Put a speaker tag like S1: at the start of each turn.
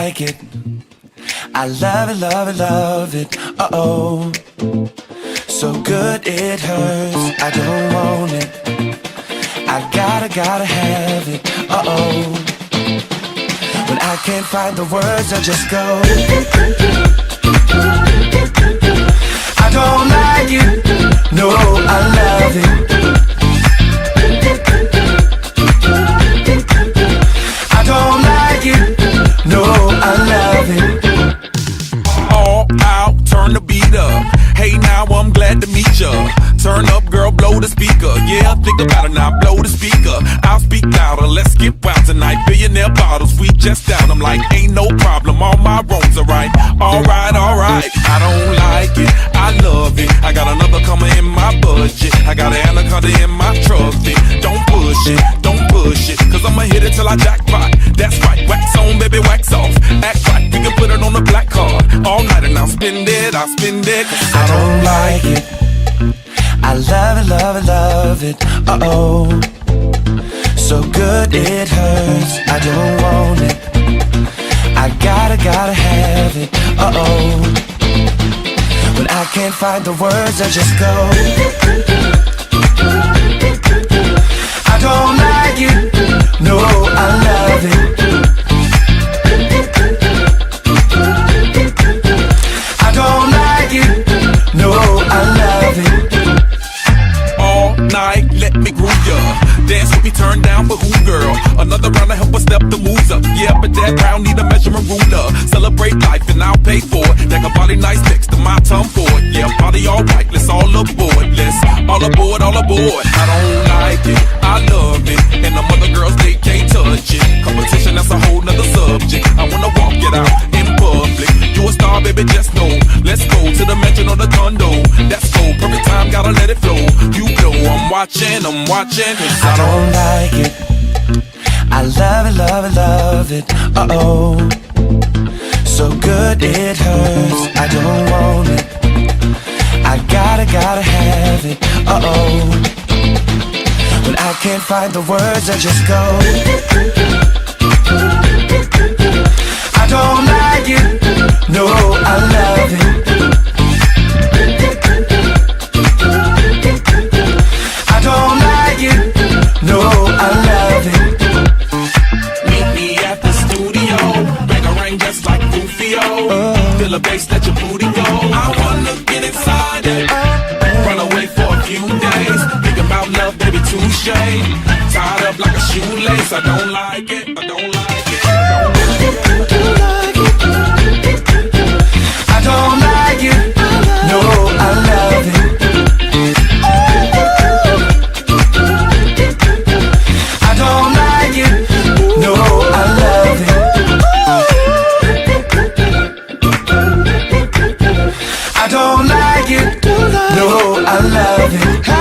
S1: like it. I love it, love it, love it. Uh-oh. So good it hurts. I don't want it. I gotta have it. Uh-oh. When I can't find the words, I just go. I don't like it. No, I love it. I don't like it. No, I love it.
S2: All out, turn the beat up. Hey, now I'm glad to meet ya. Turn up, girl, blow the speaker. Yeah, think about it now, blow the speaker. I'll speak louder, let's get wild tonight. Billionaire bottles, we just down. I'm like, ain't no problem, all my wrongs are right. Alright, alright, I don't like it, I love it. I got another coming in my budget. I got an anaconda in my trusty. Don't push it, cause I'ma hit it till I jackpot. That's right, wax on, baby, wax off. Act right, we can put it on the black card. All night and I'll spend it, cause
S1: I don't like it. I love it, love it, love it. Uh-oh. So good it hurts. I don't want it. I gotta have it. Uh-oh. When I can't find the words, I just go. I don't like it. No, I love it. I don't like it. No, I love it.
S2: All night, let me groove ya. Dance with me, turn down for who, girl? Another round to help us step the moves up. Yeah, but that round need a measurement ruler. Celebrate life and I'll pay for it. That can body nice next to my Tom Ford. Yeah, body alright, let's all aboard. Let's all aboard, all aboard. I don't like it, I love it. And the other girls, they can't touch it. Competition, that's a whole nother subject. I wanna walk it out in public. You a star, baby, just know. Let's go to the mansion or the condo. That's go, perfect time, gotta let it flow. You know I'm watching, cause
S1: I don't like it. I love it, love it, love it. Uh-oh. So good it hurts. I don't want it. I gotta have it. Uh-oh. When I can't find the words, I just go. I don't like it. No, I love it. I don't like it. No, I love it.
S2: meet me at the studio. Bang a ring just like Rufio. Feel the bass, let your booty go. I wanna get inside it. Run away for a few days. Thinking about love, baby, touche. Tied up like a shoelace. I don't like it. I don't like it.
S1: I don't like it. No, I love it. I don't like it. No, I love it. I don't like it. No, I love it.